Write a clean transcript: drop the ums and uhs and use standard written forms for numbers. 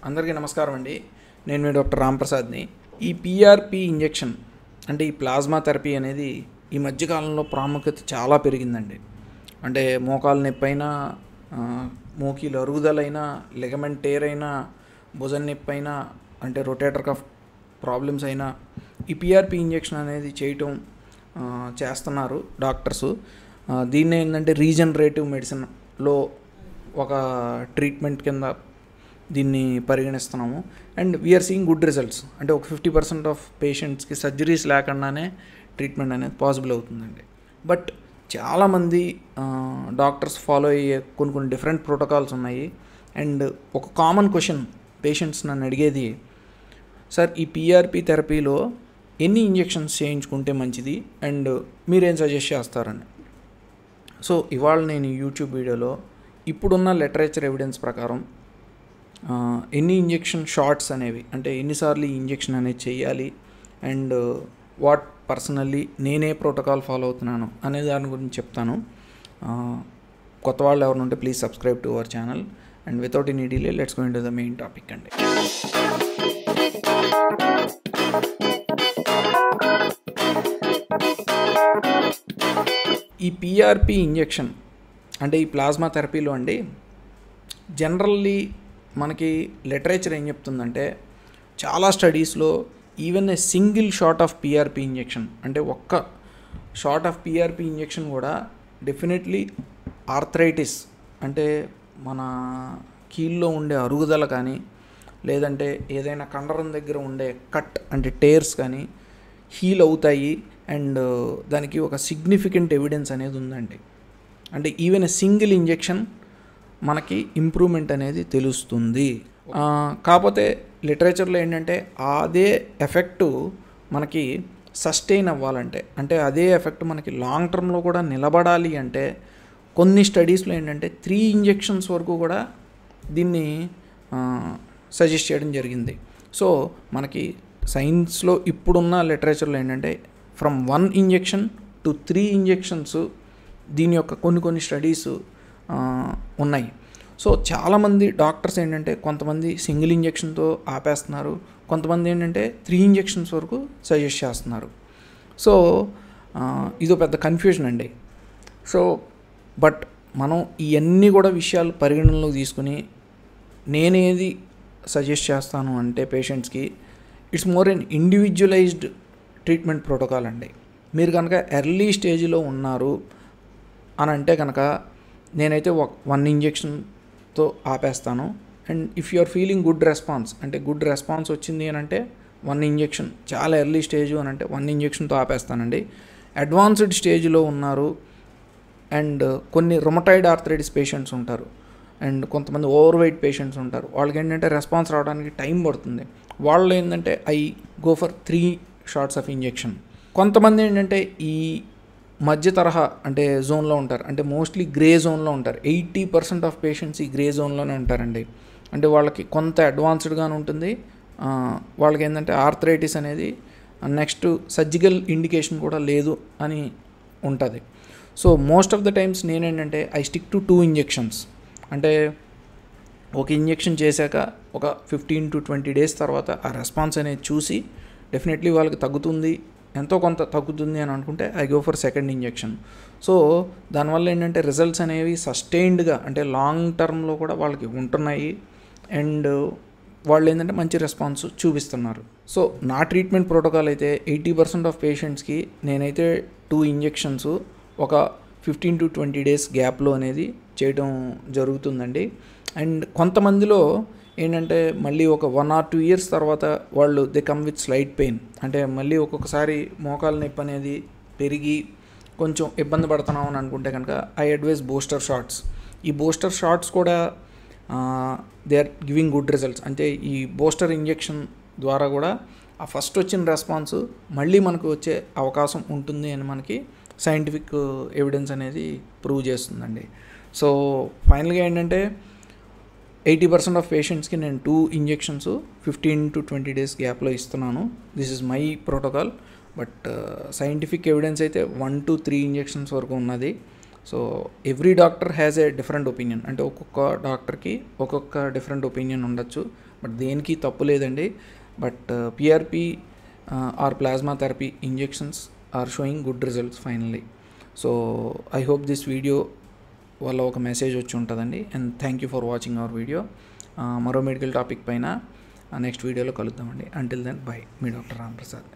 అందరికీ నమస్కారం అండి. నేను మీ డాక్టర్ రాంప్రసాద్ని. ఈ పీఆర్పీ ఇంజెక్షన్ అంటే ఈ ప్లాస్మా థెరపీ అనేది ఈ మధ్యకాలంలో ప్రాముఖ్యత చాలా పెరిగిందండి. అంటే మోకాలు నొప్పి అయినా, మోకీలు అరుగుదలైనా, లిగమెంట్ టేర్ అయినా, భుజం నొప్పి అయినా, అంటే రొటేటర్ కఫ్ ప్రాబ్లమ్స్ అయినా ఈ పీఆర్పీ ఇంజెక్షన్ అనేది చేస్తున్నారు డాక్టర్సు. దీన్ని ఏంటంటే రీజనరేటివ్ మెడిసిన్లో ఒక ట్రీట్మెంట్ కింద దీన్ని పరిగణిస్తున్నాము. And we are seeing good results. అంటే ఒక 50% ఆఫ్ పేషెంట్స్కి సర్జరీస్ లేకుండానే ట్రీట్మెంట్ అనేది పాసిబుల్ అవుతుందండి. బట్ చాలామంది డాక్టర్స్ ఫాలో అయ్యే కొన్ని డిఫరెంట్ ప్రోటోకాల్స్ ఉన్నాయి. అండ్ ఒక కామన్ క్వశ్చన్ పేషెంట్స్ నన్ను అడిగేది, సార్ ఈ పీఆర్పీ థెరపీలో ఎన్ని ఇంజెక్షన్స్ చేయించుకుంటే మంచిది అండ్ మీరేం సజెస్ట్ చేస్తారని. సో ఇవాళ నేను యూట్యూబ్ వీడియోలో ఇప్పుడున్న లిటరేచర్ ఎవిడెన్స్ ప్రకారం ఎన్ని ఇంజెక్షన్ షాట్స్ అనేవి, అంటే ఎన్నిసార్లు ఈ ఇంజెక్షన్ అనేది చేయాలి అండ్ వాట్ పర్సనల్లీ నేనే ప్రోటోకాల్ ఫాలో అవుతున్నాను అనే దాని గురించి చెప్తాను. కొత్త వాళ్ళు ఎవరు ఉంటే please subscribe to our channel. And without any delay let's go into the main topic అండి. ఈ పీఆర్పీ ఇంజెక్షన్ అంటే ఈ ప్లాస్మా థెరపీలో అండి, జనరల్లీ మనకి లిటరేచర్ ఏం చెప్తుందంటే, చాలా స్టడీస్లో even a single shot of PRP injection, అంటే ఒక్క షాట్ ఆఫ్ పీఆర్పీ ఇంజెక్షన్ కూడా డెఫినెట్లీ ఆర్థరైటిస్ అంటే మన కీల్లో ఉండే అరుగుదల కానీ, లేదంటే ఏదైనా కండరం దగ్గర ఉండే కట్ అంటే టేర్స్ కానీ హీల్ అవుతాయి. అండ్ దానికి ఒక సిగ్నిఫికెంట్ ఎవిడెన్స్ అనేది ఉందండి. అంటే ఈవెన్ ఏ సింగిల్ ఇంజెక్షన్ మనకి ఇంప్రూవ్మెంట్ అనేది తెలుస్తుంది. కాకపోతే లిటరేచర్లో ఏంటంటే అదే ఎఫెక్టు మనకి సస్టైన్ అవ్వాలంటే, అంటే అదే ఎఫెక్ట్ మనకి లాంగ్ టర్మ్లో కూడా నిలబడాలి అంటే కొన్ని స్టడీస్లో ఏంటంటే 3 ఇంజెక్షన్స్ వరకు కూడా దీన్ని సజెస్ట్ చేయడం జరిగింది. సో మనకి సైన్స్లో ఇప్పుడున్న లిటరేచర్లో ఏంటంటే ఫ్రమ్ 1 ఇంజెక్షన్ టు 3 ఇంజెక్షన్స్ దీని యొక్క కొన్ని స్టడీస్ ఉన్నాయి. సో చాలామంది డాక్టర్స్ ఏంటంటే కొంతమంది సింగిల్ ఇంజెక్షన్తో ఆపేస్తున్నారు, కొంతమంది ఏంటంటే 3 ఇంజెక్షన్స్ వరకు సజెస్ట్ చేస్తున్నారు. సో ఇదో పెద్ద కన్ఫ్యూజన్ అండి. సో బట్ మనం ఇవన్నీ కూడా విషయాలు పరిగణనలోకి తీసుకుని నేనేది సజెస్ట్ చేస్తాను అంటే పేషెంట్స్కి, it's more an individualized treatment protocol అండి. మీరు కనుక ఎర్లీ స్టేజ్లో ఉన్నారు అని అంటే కనుక నేనైతే 1 ఇంజెక్షన్తో ఆపేస్తాను. And if you are feeling good response, అంటే గుడ్ రెస్పాన్స్ వచ్చింది అని అంటే 1 ఇంజెక్షన్, చాలా ఎర్లీ స్టేజ్ అని అంటే 1 ఇంజెక్షన్తో ఆపేస్తానండి. అడ్వాన్స్డ్ స్టేజ్లో ఉన్నారు అండ్ కొన్ని రొమటాయిడ్ ఆర్థరైటిస్ పేషెంట్స్ ఉంటారు అండ్ కొంతమంది ఓవర్ వెయిట్ పేషెంట్స్ ఉంటారు. వాళ్ళకి ఏంటంటే రెస్పాన్స్ రావడానికి టైం పడుతుంది. వాళ్ళు ఏంటంటే go for 3 shots of injection. కొంతమంది ఏంటంటే ఈ మధ్య తరహా అంటే జోన్లో ఉంటారు, అంటే మోస్ట్లీ గ్రే జోన్లో ఉంటారు. 80% ఆఫ్ పేషెంట్స్ ఈ గ్రే జోన్లోనే ఉంటారండి. అంటే వాళ్ళకి కొంత అడ్వాన్స్డ్గానే ఉంటుంది, వాళ్ళకి ఏంటంటే ఆర్థరైటిస్ అనేది నెక్స్ట్ సర్జికల్ ఇండికేషన్ కూడా లేదు అని ఉంటుంది. So most of the times నేనేంటంటే ఐ స్టిక్ టు 2 ఇంజెక్షన్స్. అంటే ఒక ఇంజెక్షన్ చేశాక ఒక 15 to 20 డేస్ తర్వాత ఆ రెస్పాన్స్ అనేది చూసి డెఫినెట్లీ వాళ్ళకి తగ్గుతుంది, ఎంతో కొంత తగ్గుతుంది అని అనుకుంటే I go for second injection. So దానివల్ల ఏంటంటే రిజల్ట్స్ అనేవి సస్టైన్డ్గా అంటే లాంగ్ టర్మ్లో కూడా వాళ్ళకి ఉంటున్నాయి అండ్ వాళ్ళు ఏంటంటే మంచి రెస్పాన్స్ చూపిస్తున్నారు. సో నా ట్రీట్మెంట్ ప్రోటోకాల్ అయితే 80% ఆఫ్ పేషెంట్స్కి నేనైతే 2 ఇంజెక్షన్స్ ఒక 15 to 20 డేస్ గ్యాప్లో అనేది చేయడం జరుగుతుందండి. అండ్ కొంతమందిలో ఏంటంటే మళ్ళీ ఒక 1 or 2 ఇయర్స్ తర్వాత వాళ్ళు they come with slight pain, అంటే మళ్ళీ ఒక్కొక్కసారి మోకాలు నొప్పి అనేది పెరిగి కొంచెం ఇబ్బంది పడుతున్నాం అని అనుకుంటే కనుక ఐ అడ్వైజ్ బూస్టర్ షాట్స్. ఈ బూస్టర్ షాట్స్ కూడా they are giving good results. అంటే ఈ బూస్టర్ ఇంజెక్షన్ ద్వారా కూడా ఆ ఫస్ట్ వచ్చిన రెస్పాన్స్ మళ్ళీ మనకు వచ్చే అవకాశం ఉంటుంది అని మనకి సైంటిఫిక్ ఎవిడెన్స్ అనేది ప్రూవ్ చేస్తుందండి. సో ఫైనల్గా ఏంటంటే 80% ఆఫ్ పేషెంట్స్కి నేను 2 ఇంజెక్షన్స్ 15 to 20 డేస్ గ్యాప్లో ఇస్తున్నాను. This is my protocol. But scientific evidence అయితే 1 to 3 ఇంజెక్షన్స్ వరకు ఉన్నది. So every doctor has a different opinion, అంటే ఒక్కొక్క డాక్టర్కి ఒక్కొక్క డిఫరెంట్ ఒపీనియన్ ఉండొచ్చు. బట్ దేనికి తప్పు లేదండి. But PRP or plasma therapy injections are showing good results finally. So I hope this video వల్ల ఒక మెసేజ్ వచ్చి ఉంటుందండి. And thank you for watching our video. మరో మెడికల్ టాపిక్ పైన నెక్స్ట్ వీడియోలో కలుద్దామండి. అంటిల్ దెన్ బై, మీ డాక్టర్ రామ్ ప్రసాద్.